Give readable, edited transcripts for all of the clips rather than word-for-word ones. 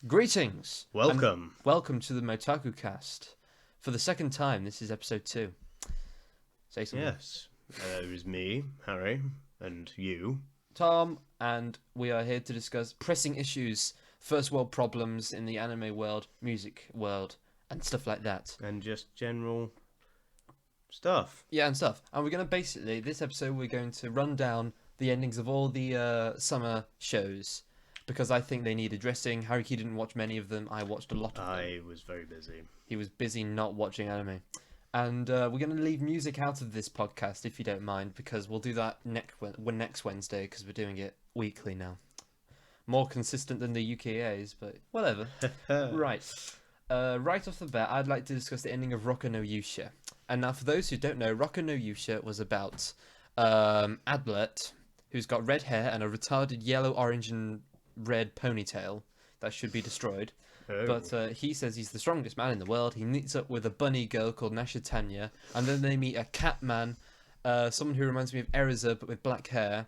Greetings! Welcome. And welcome to the MotakuCast. For the second time, this is episode 2. Say something. Yes, it was me, Harry, and you. Tom, and we are here to discuss pressing issues, first world problems in the anime world, music world, and stuff like that. And just general stuff. Yeah, and stuff. And we're going to basically, this episode, we're going to run down the endings of all the summer shows. Because I think they need addressing. Haruki didn't watch many of them. I watched a lot of them. I was very busy. He was busy not watching anime. And we're going to leave music out of this podcast, if you don't mind, because we'll do that next Wednesday, because we're doing it weekly now. More consistent than the UKAs, but whatever. Right. Right off the bat, I'd like to discuss the ending of Rocko no Yusha. And now, for those who don't know, Rocko no Yusha was about Adlet, who's got red hair and a retarded yellow, orange, and red ponytail that should be destroyed. Oh. But he says he's the strongest man in the world. He meets up with a bunny girl called Nasha Tanya, and then they meet a cat man, someone who reminds me of Erza but with black hair,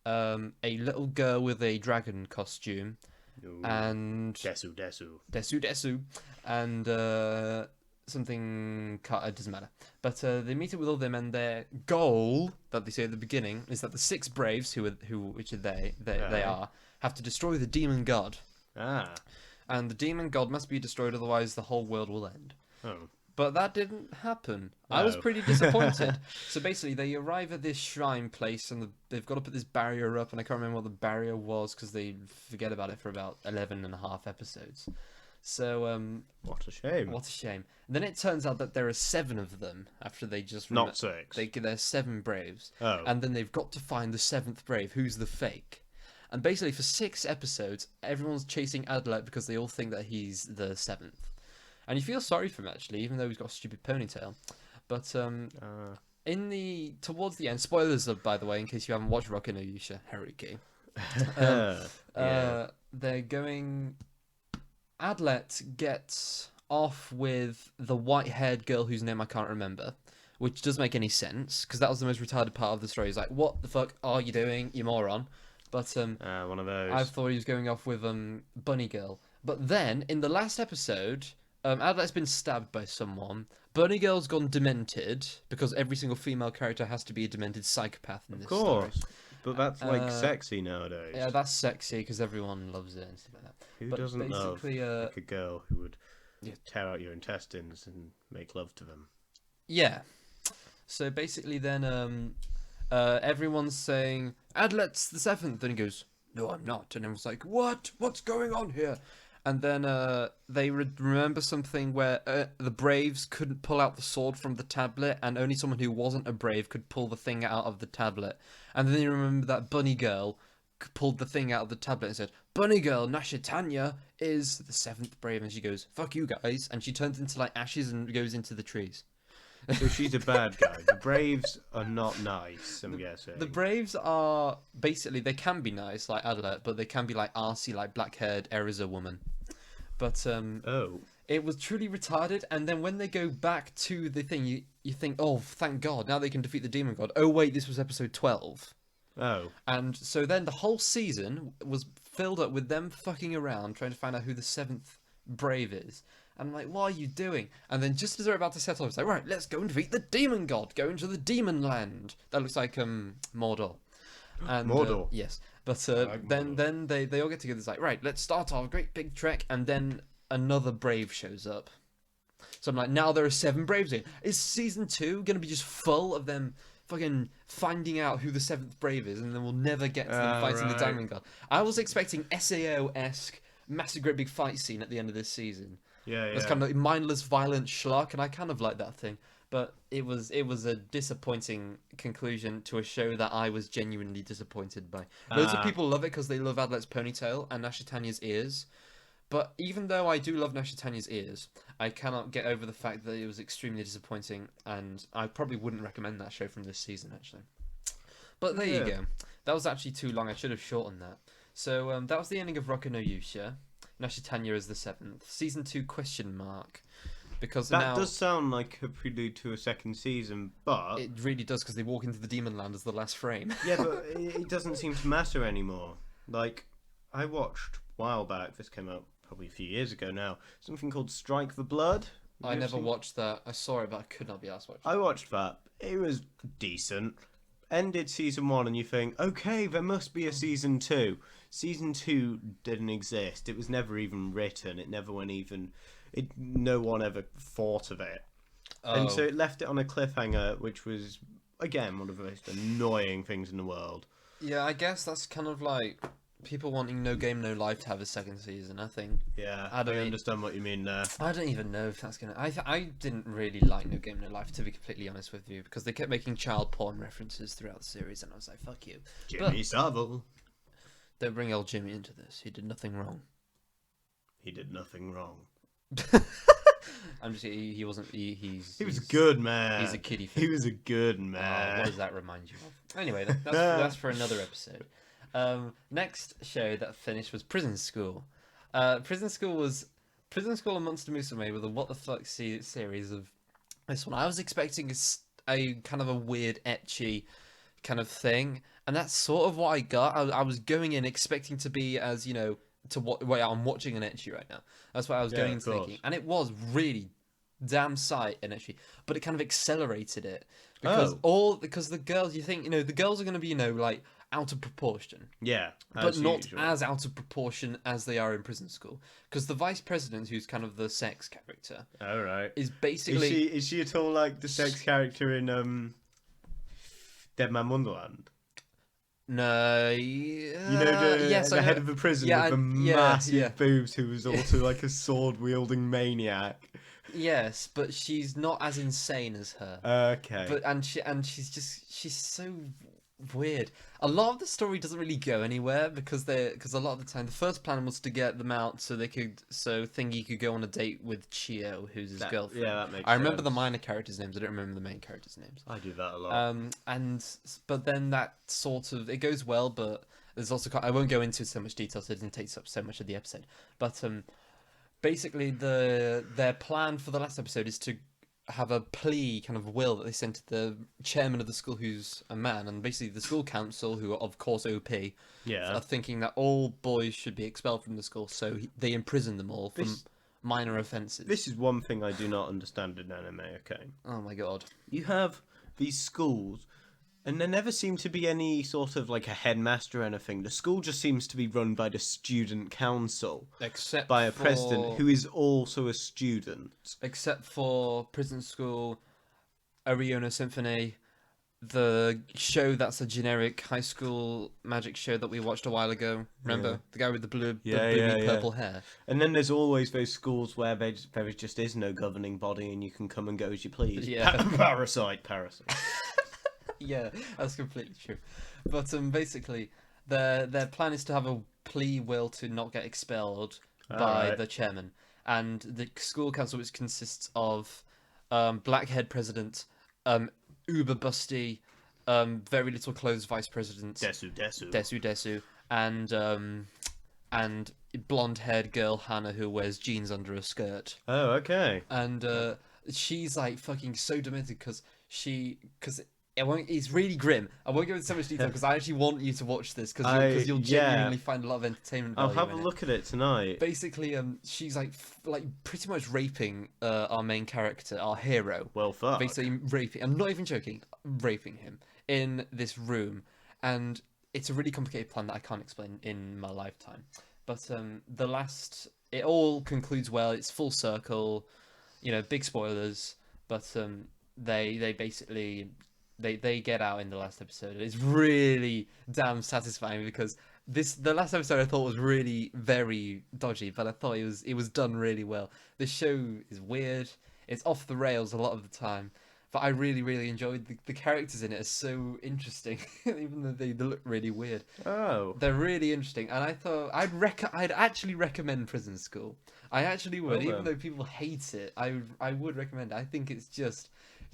a little girl with a dragon costume, Ooh. and Desu. and something it doesn't matter. But they meet up with all them, and their goal that they say at the beginning is that the six braves, which are they are, have to destroy the demon god. And the demon god must be destroyed, otherwise the whole world will end. Oh. But that didn't happen. No. I was pretty disappointed. So basically, they arrive at this shrine place, and they've got to put this barrier up, and I can't remember what the barrier was, because they forget about it for about 11 and a half episodes. So, What a shame. what a shame. And then it turns out that there are 7 of them, after they just... Not 6. There's 7 braves. Oh. And then they've got to find the 7th brave, who's the fake. And basically, for 6 episodes, everyone's chasing Adlet because they all think that he's the 7th. And you feel sorry for him, actually, even though he's got a stupid ponytail. But towards the end, spoilers, by the way, in case you haven't watched Rocko no Yusha, Haruki. Yeah. They're going... Adlet gets off with the white-haired girl whose name I can't remember, which doesn't make any sense, because that was the most retarded part of the story. He's like, what the fuck are you doing, you moron? But one of those. I thought he was going off with Bunny Girl. But then, in the last episode, Adlet's been stabbed by someone. Bunny Girl's gone demented, because every single female character has to be a demented psychopath in this story. Of course. But that's like sexy nowadays. Yeah, that's sexy, because everyone loves it and stuff like that. Who But doesn't love basically, like a girl who would yeah. tear out your intestines and make love to them? Yeah. So basically then everyone's saying, Adlet's the 7th, and he goes, no, I'm not. And everyone's like, what? What's going on here? And then they remember something where the Braves couldn't pull out the sword from the tablet, and only someone who wasn't a Brave could pull the thing out of the tablet. And then they remember that Bunny Girl pulled the thing out of the tablet and said, Bunny Girl, Nasha Tanya, is the 7th Brave. And she goes, fuck you guys. And she turns into like ashes and goes into the trees. So she's a bad guy. The Braves are not nice, I'm guessing. The Braves are basically, they can be nice like Adlet, but they can be like arsey, like black-haired Erza woman. But it was truly retarded. And then when they go back to the thing, you think, oh, thank God, now they can defeat the demon god. Oh wait, this was episode 12. Oh. And so then the whole season was filled up with them fucking around trying to find out who the 7th Brave is. And I'm like, what are you doing? And then just as they're about to settle, it's like, right, let's go and defeat the demon god. Go into the demon land. That looks like Mordor. And, Mordor. Yes. But like then they all get together. It's like, right, let's start our great big trek. And then another Brave shows up. So I'm like, now there are 7 Braves in. Is season 2 going to be just full of them fucking finding out who the 7th Brave is? And then we'll never get to them fighting the demon god. I was expecting SAO-esque massive great big fight scene at the end of this season. Yeah. It's kind of like mindless, violent schlock, and I kind of like that thing. But it was a disappointing conclusion to a show that I was genuinely disappointed by. Loads of people love it because they love Adlet's ponytail and Nasha Tanya's ears. But even though I do love Nasha Tanya's ears, I cannot get over the fact that it was extremely disappointing, and I probably wouldn't recommend that show from this season, actually. But there you go. That was actually too long. I should have shortened that. So that was the ending of Rocko no Yusha. Nasha Tanya is the 7th. Season 2 ? Because that now, does sound like a prelude to a second season, but it really does, because they walk into the demon land as the last frame. yeah, but it doesn't seem to matter anymore. Like, I watched a while back. This came out probably a few years ago now. Something called Strike the Blood. I never watched that. I saw it, but I could not be asked to watch it. I watched that. It was decent. Ended season 1 and you think, okay, there must be a season 2. Season 2 didn't exist. It was never even written. It never went even... no one ever thought of it. Oh. And so it left it on a cliffhanger, which was, again, one of the most annoying things in the world. Yeah, I guess that's kind of like people wanting No Game No Life to have a second season. I think. Yeah, I understand what you mean there. I don't even know if that's gonna. I didn't really like No Game No Life, to be completely honest with you, because they kept making child porn references throughout the series, and I was like, "Fuck you." Jimmy Savile. Don't bring old Jimmy into this. He did nothing wrong. He did nothing wrong. I'm just. He wasn't. He was a good man. He's a kiddie. He was a good man. What does that remind you of? Anyway, that's for another episode. Next show that finished was Prison School. Prison School and Monster Musume with a what the fuck series of this one. I was expecting a kind of a weird ecchi kind of thing, and that's sort of what I got. I was going in expecting to be as, you know, to what way I'm watching an ecchi right now. That's what I was going thinking, and it was really damn sight an ecchi, but it kind of accelerated it because because the girls, you think, you know, the girls are going to be, you know, like out of proportion, but not as out of proportion as they are in Prison School, because the vice president, who's kind of the sex character, is basically is she at all like the sex character in Dead Man Wonderland? No, you know the head of the prison with the massive boobs, who was also like a sword wielding maniac. Yes, but she's not as insane as her. Okay. But she's so weird. A lot of the story doesn't really go anywhere because a lot of the time the first plan was to get them out so Thingy could go on a date with Chio, who's his girlfriend. Yeah, that makes sense. I remember the minor characters' names. I don't remember the main characters' names. I do that a lot. But then that sort of, it goes well, but there's also, I won't go into so much detail so it doesn't take up so much of the episode. But basically their plan for the last episode is to have a plea kind of will that they sent to the chairman of the school, who's a man, and basically the school council, who are of course OP, are thinking that all boys should be expelled from the school, so they imprison them all for minor offences. This is one thing I do not understand in anime, okay? Oh my god. You have these schools, and there never seem to be any sort of like a headmaster or anything. The school just seems to be run by the student council. Except by a president who is also a student. Except for Prison School, Ariono Symphony, the show that's a generic high school magic show that we watched a while ago. Remember? Yeah. The guy with the blue purple hair. And then there's always those schools where there just is no governing body and you can come and go as you please. Yeah. Parasite. Yeah, that's completely true. But basically, their plan is to have a plea will to not get expelled by the chairman. And the school council, which consists of blackhead president, uber busty, very little clothes vice president, Desu, and blonde-haired girl Hannah, who wears jeans under a skirt. Oh, okay. And she's like fucking so demented because it's really grim. I won't go into so much detail because I actually want you to watch this because you'll genuinely find a lot of entertainment value. I'll have a look at it tonight. Basically, she's like pretty much raping our main character, our hero. Well, fuck. Basically raping. I'm not even joking. Raping him in this room, and it's a really complicated plan that I can't explain in my lifetime. But it all concludes well. It's full circle. You know, big spoilers. But they basically. They get out in the last episode. It's really damn satisfying because the last episode I thought was really very dodgy, but I thought it was done really well. The show is weird. It's off the rails a lot of the time, but I really, really enjoyed the characters in it are so interesting, even though they look really weird. Oh, they're really interesting, and I thought I'd actually recommend Prison School. I actually would, even though people hate it. I would recommend it. I think it's just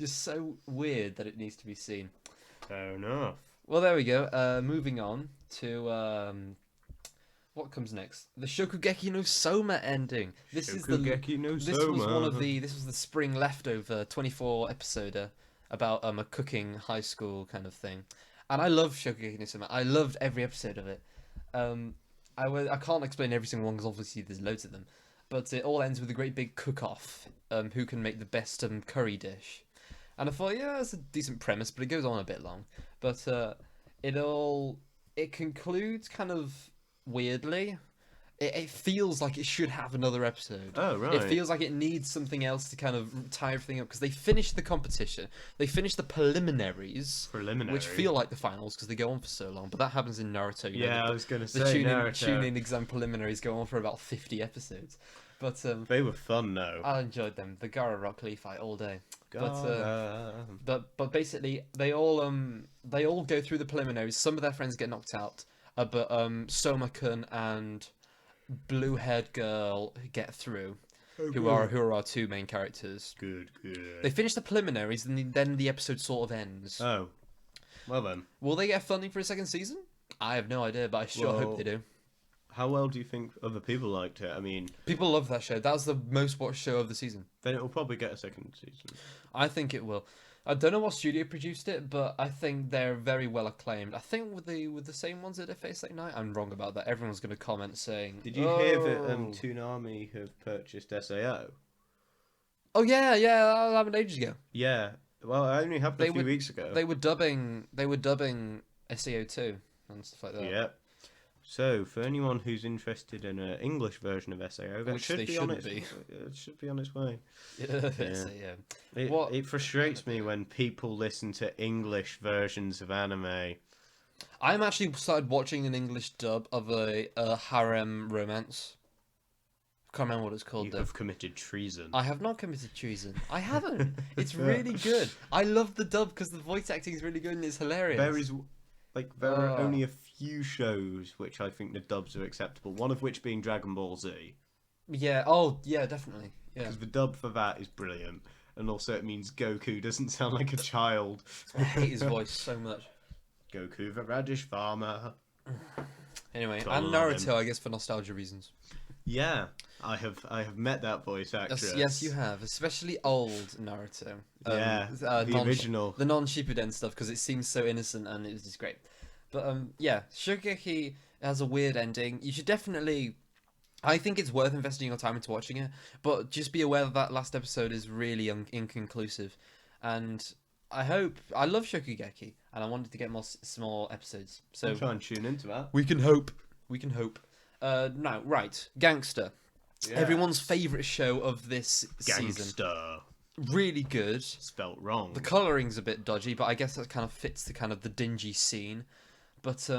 so weird that it needs to be seen. Fair enough. Well, there we go. Moving on to what comes next? The Shokugeki no Soma ending. This was the spring leftover 24 episode about a cooking high school kind of thing. And I love Shokugeki no Soma. I loved every episode of it. I can't explain every single one because obviously there's loads of them, but it all ends with a great big cook-off. Who can make the best curry dish? And I thought, yeah, it's a decent premise, but it goes on a bit long. But it concludes kind of weirdly. It feels like it should have another episode. Oh, right. It feels like it needs something else to kind of tie everything up because they finished the competition. They finished the preliminaries, which feel like the finals because they go on for so long. But that happens in Naruto. I was going to say the Naruto. tune-in exam preliminaries go on for about 50 episodes. But they were fun though. I enjoyed them. The Gara Rock Lee fight all day. But basically they all go through the preliminaries. Some of their friends get knocked out, but Soma-kun and blue-haired girl get through, who are our two main characters. Good. They finish the preliminaries, and then the episode sort of ends. Oh, well then. Will they get funding for a second season? I have no idea, but I sure hope they do. How well do you think other people liked it? I mean, people love that show. That was the most watched show of the season. Then it will probably get a second season. I think it will. I don't know what studio produced it, but I think they're very well acclaimed. I think with the same ones that did Face Like Night. I'm wrong about that. Everyone's going to comment saying, "Did you hear that Toonami have purchased SAO?" Oh yeah, that happened ages ago. Yeah, well, I only happened a few weeks ago. They were dubbing SAO 2 and stuff like that. Yeah. So, for anyone who's interested in an English version of SAO, that should be on its way. It should be on its way. It frustrates me when people listen to English versions of anime. I'm actually started watching an English dub of a harem romance. Can't remember what it's called. You have committed treason. I have not committed treason. I haven't. It's really good. I love the dub because the voice acting is really good and it's hilarious. There are only a few shows which I think the dubs are acceptable. One of which being Dragon Ball Z. Yeah. Oh, yeah, definitely. Yeah. Because the dub for that is brilliant, and also it means Goku doesn't sound like a child. I hate his voice so much. Goku the radish farmer. Anyway, and Naruto, I guess, for nostalgia reasons. Yeah, I have met that voice actress. Yes, you have, especially old Naruto. The original, the non-Shippuden stuff, because it seems so innocent and it was just great. But Shokugeki has a weird ending. You should definitely. I think it's worth investing your time into watching it, but just be aware that last episode is really inconclusive, and I love Shokugeki, and I wanted to get more small episodes. So I'll try and tune into that. We can hope. Now, right, Gangster. Yeah. Everyone's favourite show of this season. Really good. Spelt wrong. The colouring's a bit dodgy, but I guess that kind of fits the kind of the dingy scene. But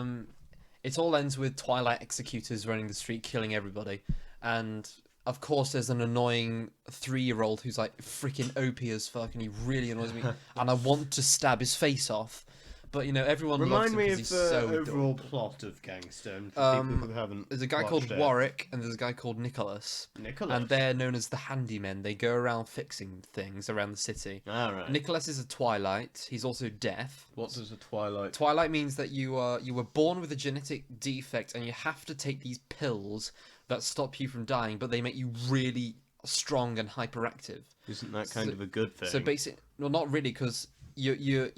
it all ends with Twilight executors running the street, killing everybody. And, of course, there's an annoying 3-year-old who's, like, freaking OP as fuck, and he really annoys me. And I want to stab his face off. But, you know, everyone loves him because he's so Remind me of the overall plot of Gangster, for people who haven't There's a guy called Warwick, and there's a guy called Nicholas. And they're known as the handymen. They go around fixing things around the city. Ah, right. Nicholas is a Twilight. He's also deaf. What does a Twilight? Twilight means that you were born with a genetic defect, and you have to take these pills that stop you from dying, but they make you really strong and hyperactive. Isn't that kind of a good thing? So basically, well, not really, because you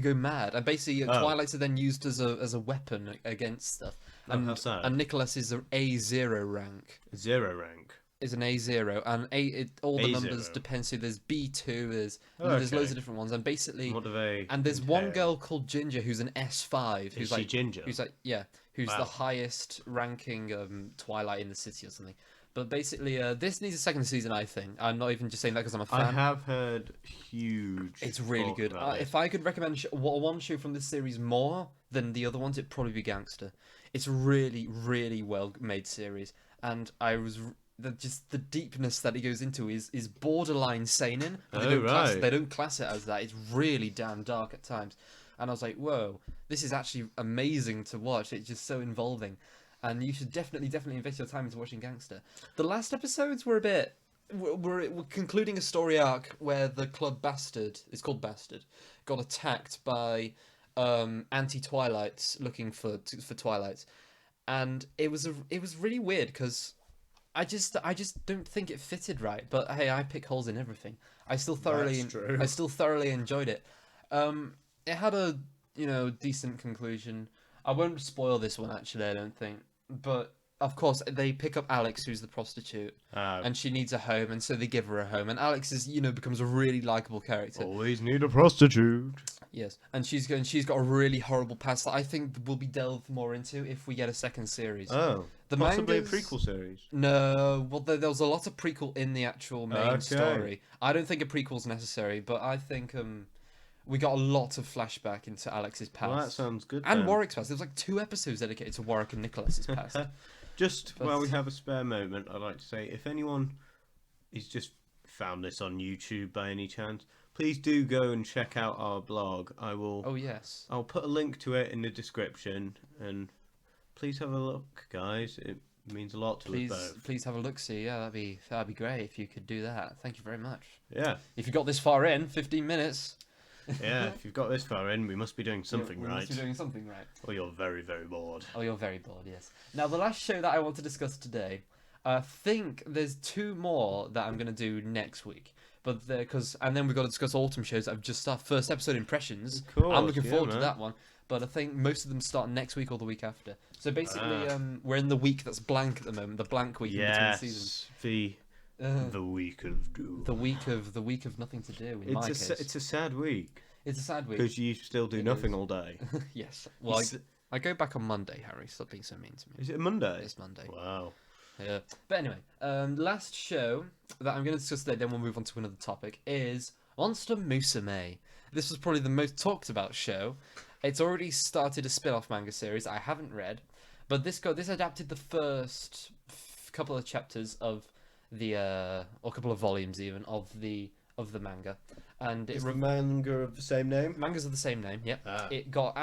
go mad, and basically Twilights are then used as a weapon against stuff. And Nicholas is an A0 rank. 0 rank is an A0, and all the numbers depend. So there's B2, there's loads of different ones, and basically, and there's one girl called Ginger who's an S5, who's like Ginger, who's the highest ranking Twilight in the city or something. But basically, this needs a second season, I think. I'm not even just saying that because I'm a fan. I have heard huge. It's really good. If I could recommend one show from this series more than the other ones, it'd probably be Gangster. It's really, really well made series, and just the deepness that it goes into is borderline seinen. But they don't class it as that. It's really damn dark at times, and I was like, whoa, this is actually amazing to watch. It's just so involving. And you should definitely invest your time into watching Gangster. The last episodes were we're concluding a story arc where the club Bastard, it's called Bastard, got attacked by anti-Twilights looking for Twilights, and it was really weird because I just don't think it fitted right. But hey, I pick holes in everything. I still thoroughly enjoyed it. It had a decent conclusion. I won't spoil this one actually, I don't think. But of course, they pick up Alex, who's the prostitute, and she needs a home, and so they give her a home. And Alex is, becomes a really likable character. Always need a prostitute. Yes, and she's got a really horrible past that I think will be delved more into if we get a second series. Oh, possibly a prequel series. No, well, there was a lot of prequel in the actual main story. I don't think a prequel's necessary, but I think we got a lot of flashback into Alex's past. Well, that sounds good. And Warwick's past. There was like 2 episodes dedicated to Warwick and Nicholas's past. While we have a spare moment, I'd like to say, if anyone is just found this on YouTube by any chance, please do go and check out our blog. I will. Oh yes. I'll put a link to it in the description, and please have a look, guys. It means a lot to us both. Please have a look. See, yeah, that'd be great if you could do that. Thank you very much. Yeah. If you got this far in, 15 minutes. Yeah, if you've got this far in, we must be doing something right. Must be doing something right. Or you're very, very bored. Oh, you're very bored, yes. Now, the last show that I want to discuss today, I think there's 2 more that I'm going to do next week. And then we've got to discuss autumn shows that have just started. First episode impressions. Cool. I'm looking forward to that one. But I think most of them start next week or the week after. So basically, we're in the week that's blank at the moment. The blank week in between seasons. The week of doom. The week of nothing to do. In my case, it's a sad week. It's a sad week because you still do nothing all day. Yes. Well, I go back on Monday, Harry. Stop being so mean to me. Is it Monday? It's Monday. Wow. Yeah. But anyway, last show that I'm going to discuss today, then we'll move on to another topic, is Monster Musume. This was probably the most talked about show. It's already started a spin-off manga series I haven't read, but this adapted the first couple of chapters of the or couple of volumes even of the manga, and it's the manga of the same name. Mangas of the same name, yeah. It got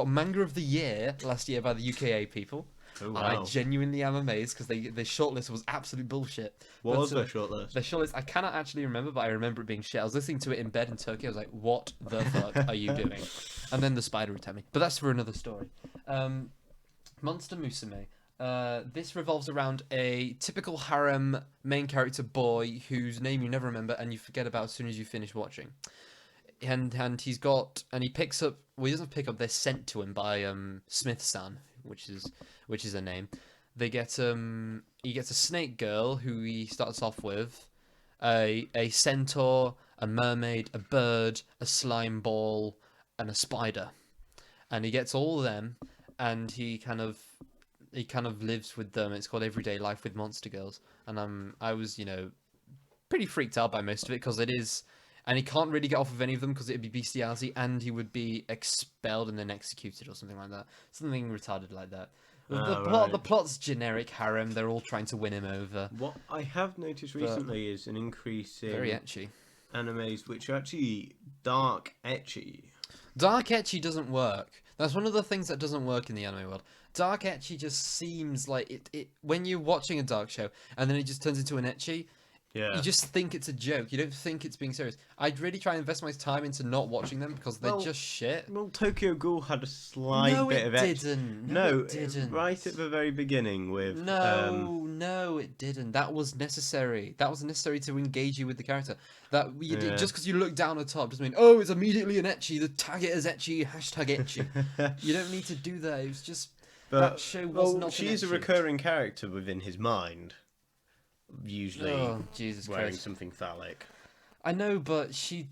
manga of the year last year by the UKA people. Oh, wow. And I genuinely am amazed because the shortlist was absolute bullshit. What was their shortlist? The shortlist I cannot actually remember, but I remember it being shit. I was listening to it in bed in Turkey. I was like, "What the fuck are you doing?" And then the spider attacked me. But that's for another story. Monster Musume. This revolves around a typical harem main character boy whose name you never remember and you forget about as soon as you finish watching. And he picks up. Well, he doesn't pick up. They're sent to him by Smith-san, which is a name. He gets a snake girl who he starts off with, a centaur, a mermaid, a bird, a slime ball, and a spider, and he gets all of them, and he kind of lives with them. It's called Everyday Life with Monster Girls, and I was pretty freaked out by most of it because it is. And he can't really get off of any of them because it'd be bestiality, and he would be expelled and then executed or something like that. Something retarded like that. The plot's generic harem. They're all trying to win him over. What I have noticed recently is an increase in very ecchi animes, which are actually dark ecchi. Dark ecchi doesn't work. That's one of the things that doesn't work in the anime world. Dark ecchi just seems like it when you're watching a dark show and then it just turns into an ecchi. Yeah. You just think it's a joke. You don't think it's being serious. I'd really try and invest my time into not watching them because they're just shit. Well, Tokyo Ghoul had a slight bit of it didn't. No, it didn't. Right at the very beginning with... No, it didn't. That was necessary. That was necessary to engage you with the character. Just because you look down the top doesn't mean, oh, it's immediately an ecchi. The tag it as ecchi, hashtag ecchi. You don't need to do that. It was just... that show was not she's a recurring character within his mind. Usually wearing something phallic. I know, but she's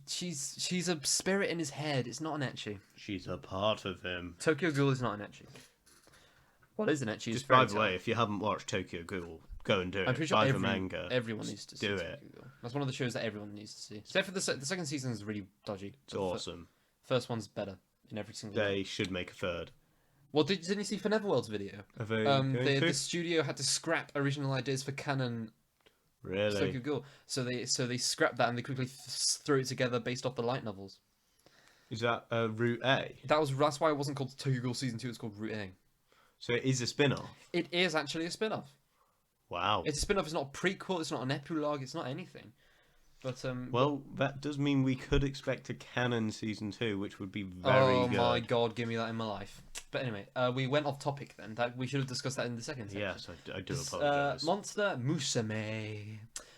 a spirit in his head. It's not an ecchi. She's a part of him. Tokyo Ghoul is not an ecchi. What is an ecchi? Just by the way, if you haven't watched Tokyo Ghoul, go and do it. I'm pretty sure the manga. Everyone needs to do see it. That's one of the shows that everyone needs to see. Except for the second season is really dodgy. It's awesome. First one's better in every single way. They should make a third. Well, didn't you see for Neverworld's video? The studio had to scrap original ideas for canon. Really? Tokyo Ghoul. So they scrapped that and they quickly threw it together based off the light novels. Is that Route A? That's why it wasn't called Tokyo Ghoul Season 2. It's called Route A. So it is a spin-off. It is actually a spin-off. Wow. It's a spin-off. It's not a prequel. It's not an epilogue. It's not anything. But that does mean we could expect a canon season 2, which would be very good. Oh my god, give me that in my life. But anyway, we went off topic then. We should have discussed that in the second section. Yes, I do apologise. Monster Musume.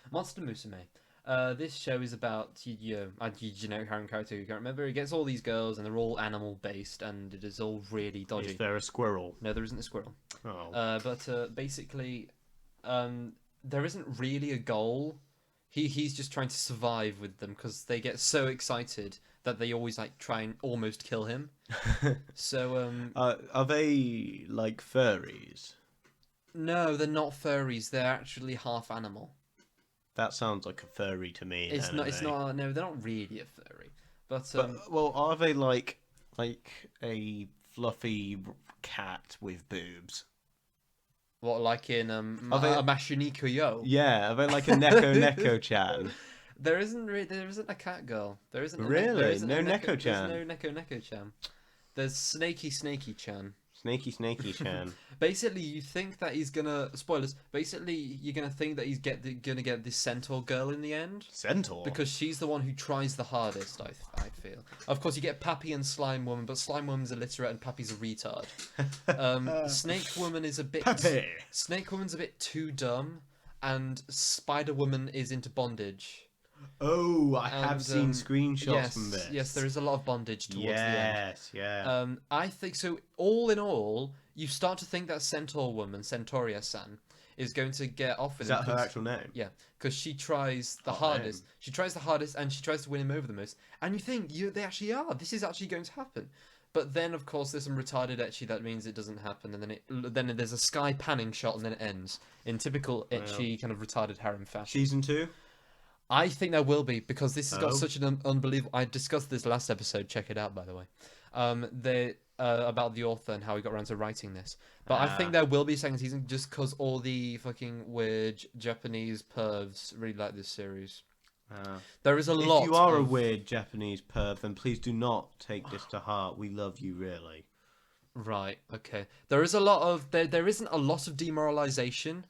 Monster Musume. This show is about a generic harem character who can't remember. He gets all these girls, and they're all animal based, and it is all really dodgy. Is there a squirrel? No, there isn't a squirrel. Oh. But basically, there isn't really a goal. He's just trying to survive with them because they get so excited that they always like try and almost kill him. So Are they like furries? no, they're not furries. They're actually half animal. That sounds like a furry to me. It's not. It's not. No, they're not really a furry. But well, are they like a fluffy cat with boobs? what, like in Are they- a Mashiniko Yo? Yeah, are they like a Neko-Neko-chan? There isn't a cat girl. There isn't. Really? There isn't No a Neko-chan? There's no Neko-Neko-chan. There's Snakey Chan. Snakey-Chan. Basically, you think that he's gonna spoilers. Basically, you're gonna think that he's gonna get this centaur girl in the end Centaur? because she's the one who tries the hardest. I feel. Of course, you get Pappy and Slime Woman, but Slime Woman's illiterate and Pappy's a retard. Snake Woman is a bit. Pappy! Snake Woman's a bit too dumb, and Spider Woman is into bondage. Oh, I have And, seen screenshots yes, from this. yes, there is a lot of bondage towards the end. Yes, yeah. I think so. All in all, you start to think that Centaur Woman, Centauria-san, is going to get off with Is him. that her 'cause- actual name? Yeah, because she tries the Hot hardest. name. She tries the hardest, and she tries to win him over the most. And you think they actually are. This is actually going to happen. But then, of course, there's some retarded ecchi that means it doesn't happen, and then there's a sky panning shot, and then it ends in typical ecchi kind of retarded harem fashion. Season 2? I think there will be because this has got Oh. such an unbelievable. I discussed this last episode. Check it out, by the way. They about the author and how he got around to writing this. But I think there will be a second season just because all the fucking weird Japanese pervs really like this series. There is a lot. If you are a of... weird Japanese perv, then please do not take this to heart. We love you, really. Right. Okay. There is a lot of there isn't a lot of demoralization,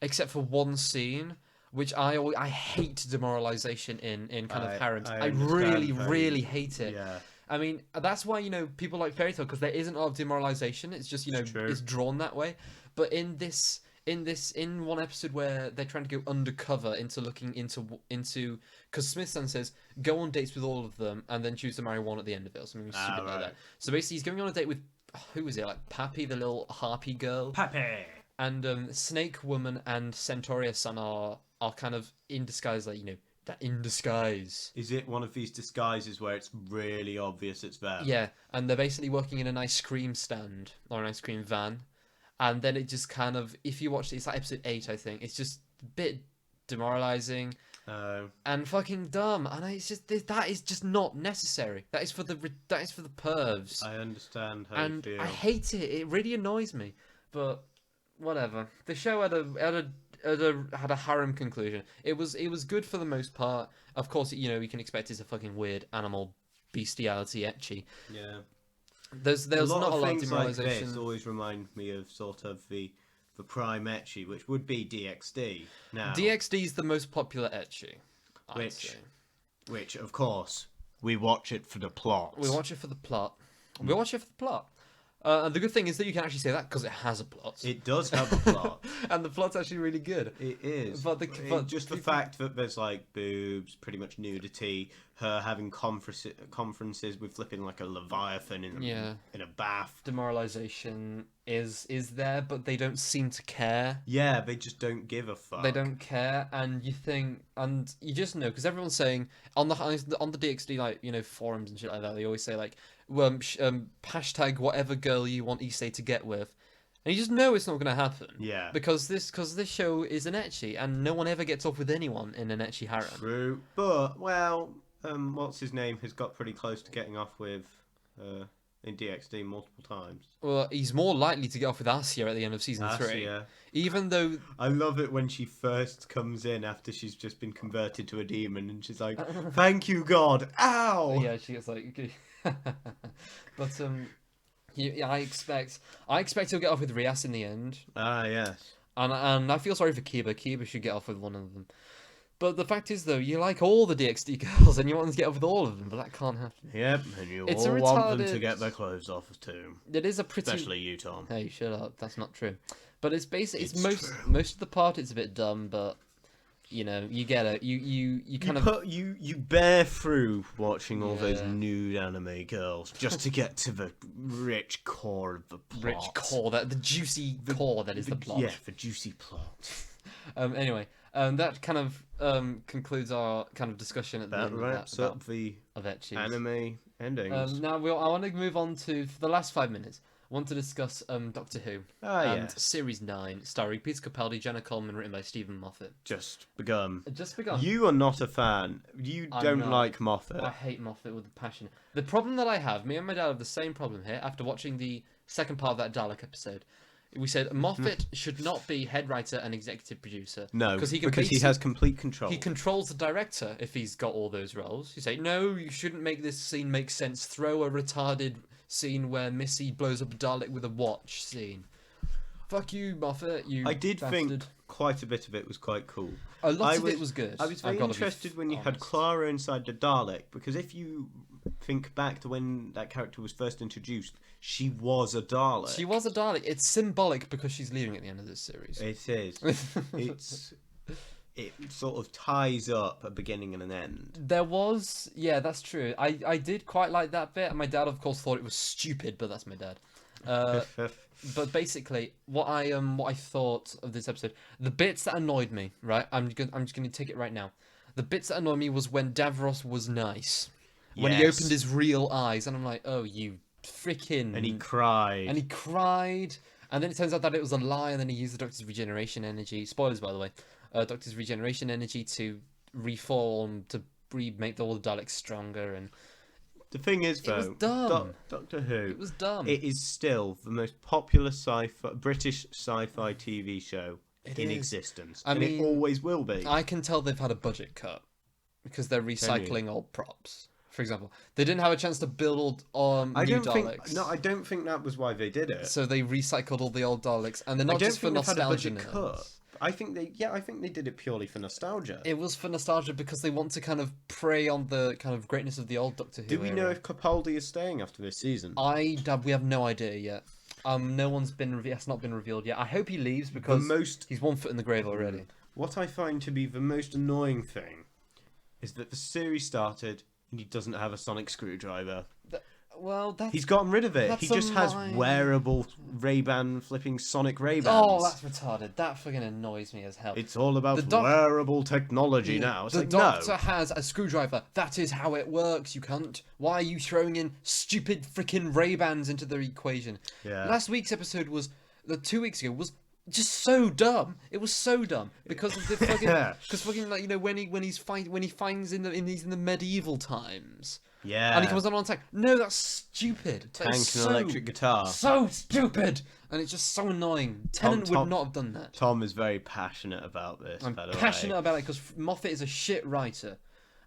except for one scene. Which I hate demoralization in kind of harems. I really, really hate it. Yeah. I mean, that's why, people like Fairy Tail, because there isn't a lot of demoralization. It's just, true. it's drawn that way. But in one episode where they're trying to go undercover into looking into, because Smith-san says, go on dates with all of them and then choose to marry one at the end of it or something stupid like that. So basically, he's going on a date with, who is it? Like Pappy, the little harpy girl. Pappy! And Snake Woman and Centauria-san are kind of in disguise, like, that in disguise. Is it one of these disguises where it's really obvious it's them? Yeah, and they're basically working in an ice cream stand or an ice cream van, and then it just kind of, if you watch it, it's like episode 8, I think. It's just a bit demoralizing and fucking dumb, and it's just that is just not necessary. That is for the pervs. I understand how you feel. I hate it. It really annoys me, but whatever. The show had a harem conclusion. It was good for the most part. Of course, you can expect it's a fucking weird animal bestiality ecchi. Yeah. There's not a lot of things like demoralization. this always remind me of sort of the prime ecchi, which would be DxD. Now, DxD is the most popular ecchi. I'd say. Which of course we watch it for the plot. We watch it for the plot. We watch it for the plot. And the good thing is that you can actually say that because it has a plot. It does have a plot. And the plot's actually really good. It is. But just the fact that there's like boobs, pretty much nudity, her having conferences with flipping like a leviathan in a bath. Demoralization is there, but they don't seem to care. Yeah, they just don't give a fuck. They don't care, and you think, and you just know, because everyone's saying on the DxD, like, forums and shit like that, they always say like, hashtag whatever girl you want Issei to get with, and you just know it's not going to happen. Yeah. Because this show is an ecchi, and no one ever gets off with anyone in an ecchi harem. True, but what's his name has got pretty close to getting off with in DxD multiple times. Well, he's more likely to get off with Asya at the end of season 3. Even though... I love it when she first comes in after she's just been converted to a demon and she's like, thank you, God. Ow! Yeah, she gets like... But, I expect he'll get off with Rias in the end. Ah, yes. And I feel sorry for Kiba. Kiba should get off with one of them. But the fact is, though, you like all the DxD girls and you want them to get off with all of them, but that can't happen. Yep, and you It's all want them to get their clothes off too. It is a pretty... Especially you, Tom. Hey, shut up. That's not true. But it's basically... It's most of the part, it's a bit dumb, but You know, you get it. You kind of you bear through watching all those Yeah. nude anime girls just to get to the rich core of the plot. rich core, that the juicy core that is the plot. Yeah, the juicy plot. Anyway, that kind of concludes our kind of discussion at the That end wraps of that, up the of ecchis. anime endings. Now I want to move on to, for the last 5 minutes, I want to discuss Doctor Who and Yes. Series 9, starring Peter Capaldi, Jenna Coleman, written by Stephen Moffat. Just begun. It just begun. You are not a fan. You I'm don't not. like Moffat. I hate Moffat with a passion. The problem that I have, me and my dad have the same problem here after watching the second part of that Dalek episode. We said Moffat should not be head writer and executive producer. No, because he has complete control. He controls the director if he's got all those roles. You say, no, you shouldn't make this scene make sense. Throw a retarded scene where Missy blows up a Dalek with a watch scene. Fuck you, Moffat, you I did bastard. think quite a bit of it was quite cool. A lot of it was good. I was very interested when you had Clara inside the Dalek, because if you think back to when that character was first introduced, she was a Dalek. She was a Dalek. It's symbolic because she's leaving at the end of this series. It is. It sort of ties up a beginning and an end. There was, yeah, that's true. I did quite like that bit, and my dad, of course, thought it was stupid, but that's my dad. But basically, what I thought of this episode, the bits that annoyed me, right? I'm just gonna take it right now. The bits that annoyed me was when Davros was nice, when he opened his real eyes, and I'm like, oh, you freaking. And he cried. And he cried, and then it turns out that it was a lie, and then he used the Doctor's regeneration energy. Spoilers, by the way. Doctor's regeneration energy to reform, to make all the Daleks stronger, and the thing is, though, it was dumb. Doctor Who, It was dumb. It is still the most popular British sci-fi TV show in existence, and it always will be. I can tell they've had a budget cut because they're recycling old props. For example, they didn't have a chance to build new Daleks. I don't think that was why they did it. So they recycled all the old Daleks, and they're not just for nostalgia. I think they did it purely for nostalgia. It was for nostalgia because they want to kind of prey on the kind of greatness of the old Doctor Who. Do we know if Capaldi is staying after this season? We have no idea yet. It's not been revealed yet. I hope he leaves because he's 1 foot in the grave already. What I find to be the most annoying thing is that the series started and he doesn't have a sonic screwdriver. He's gotten rid of it. He just has wearable Ray-Ban flipping sonic Ray-Bans. Oh, that's retarded. That fucking annoys me as hell. It's all about wearable technology now. It's the Doctor has a screwdriver. That is how it works, you cunt. Why are you throwing in stupid freaking Ray-Bans into the equation? Yeah. Last week's episode 2 weeks ago was just so dumb. It was so dumb because of the fucking when he finds in the medieval times. Yeah. And he comes on attack. No, that's stupid. Tank and electric guitar. So stupid. And it's just so annoying. Tennant would not have done that. Tom is very passionate about this. I'm passionate about it because Moffat is a shit writer.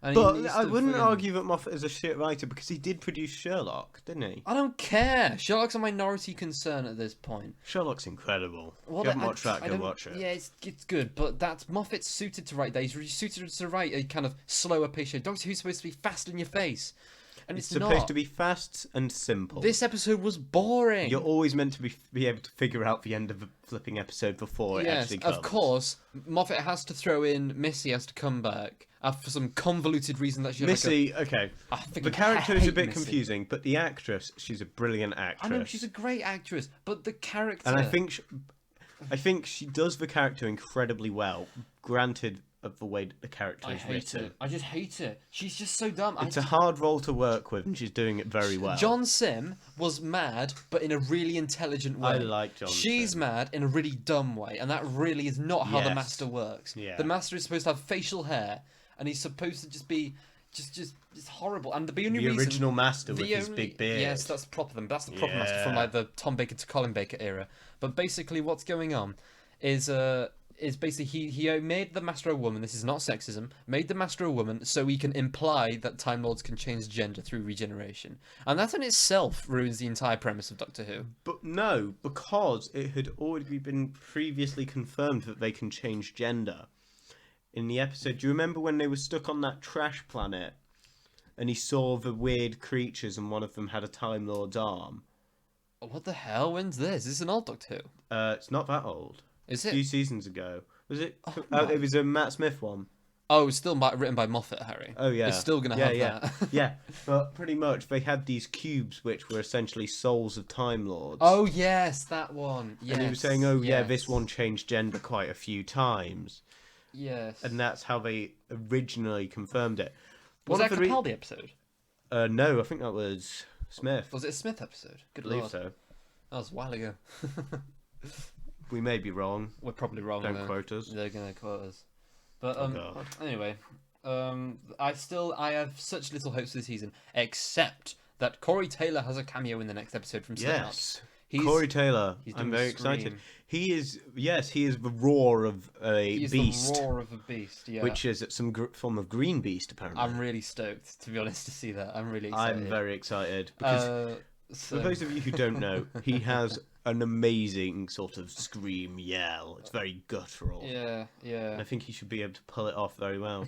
And but I wouldn't argue that Moffat is a shit writer because he did produce Sherlock, didn't he? I don't care. Sherlock's a minority concern at this point. Sherlock's incredible. If you haven't watched that, go watch it. Yeah, it's good, but Moffat's suited to write that. He's really suited to write a kind of slower pace show. Doctor Who's supposed to be fast in your face. And it's supposed to be fast and simple. This episode was boring. You're always meant to be able to figure out the end of the flipping episode before it actually comes. Of course, Moffat has to throw in Missy has to come back for some convoluted reason that she. Okay. The character is a bit confusing, but the actress, she's a brilliant actress. I know she's a great actress, but the character. And I think she does the character incredibly well. Granted, of the way that the character is written. I just hate it. She's just so dumb. It's a hard role to work with, and she's doing it very well. John Sim was mad, but in a really intelligent way. I like John She's Sim. mad in a really dumb way, and that really is not how the Master works. Yeah. The Master is supposed to have facial hair, and he's supposed to just be just horrible. And the original Master with his big beard. Yes, that's the proper Master from like the Tom Baker to Colin Baker era. But basically, what's going on is basically he made the Master a woman. This is not sexism. Made the Master a woman so he can imply that Time Lords can change gender through regeneration, and that in itself ruins the entire premise of Doctor Who. But no, because it had already been previously confirmed that they can change gender. In the episode, do you remember when they were stuck on that trash planet, and he saw the weird creatures, and one of them had a Time Lord's arm? What the hell? When's this? Is this an old Doctor Who? It's not that old. Is A it? few seasons ago. Was it? Oh, Oh, no. it was a Matt Smith one. Oh, it was still written by Moffat, Harry. Oh yeah, It's still gonna have that. yeah. But pretty much they had these cubes which were essentially souls of Time Lords. Oh yes, that one. Yes. And he was saying, "Oh yeah, yes. this one changed gender quite a few times." Yes. And that's how they originally confirmed it. Was One that of the Capaldi episode? No, I think that was Smith. Was it a Smith episode? Good I believe lord. so. That was a while ago. We may be wrong. We're probably wrong. Don't though. quote us. They're gonna quote us. But Oh, God. anyway, I have such little hopes for the season, except that Corey Taylor has a cameo in the next episode from Slipknot. Yes. He's Corey Taylor. he's I'm doing very Scream. excited. He is the roar of a he's beast, the roar of a beast. Yeah. which is some form of green beast, apparently. I'm really stoked, to be honest, to see that. I'm really excited. I'm very excited because for those of you who don't know, he has an amazing sort of scream yell. It's very guttural. Yeah, yeah. And I think he should be able to pull it off very well.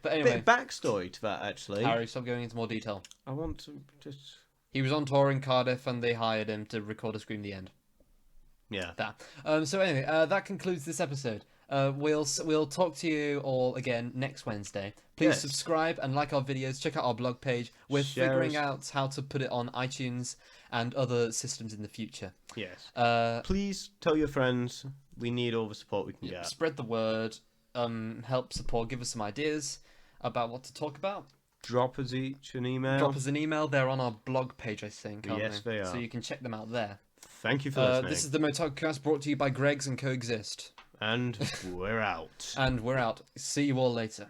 But Bit anyway, of backstory to that, actually. Harry, stop going into more detail. I want to just... He was on tour in Cardiff, and they hired him to record a Scream the End. Yeah. That. So anyway, that concludes this episode. We'll talk to you all again next Wednesday. Please Yes. subscribe and like our videos. Check out our blog page. We're Share figuring us. out how to put it on iTunes and other systems in the future. Yes. Uh, Please tell your friends. We need all the support we can get. Spread the word. Help support. Give us some ideas about what to talk about. Drop us each an email. Drop us an email. They're on our blog page, I think. Aren't Yes, they are. So you can check them out there. Thank you for listening. This is the MotakuCast brought to you by Greg's and Coexist. And we're out. And we're out. See you all later.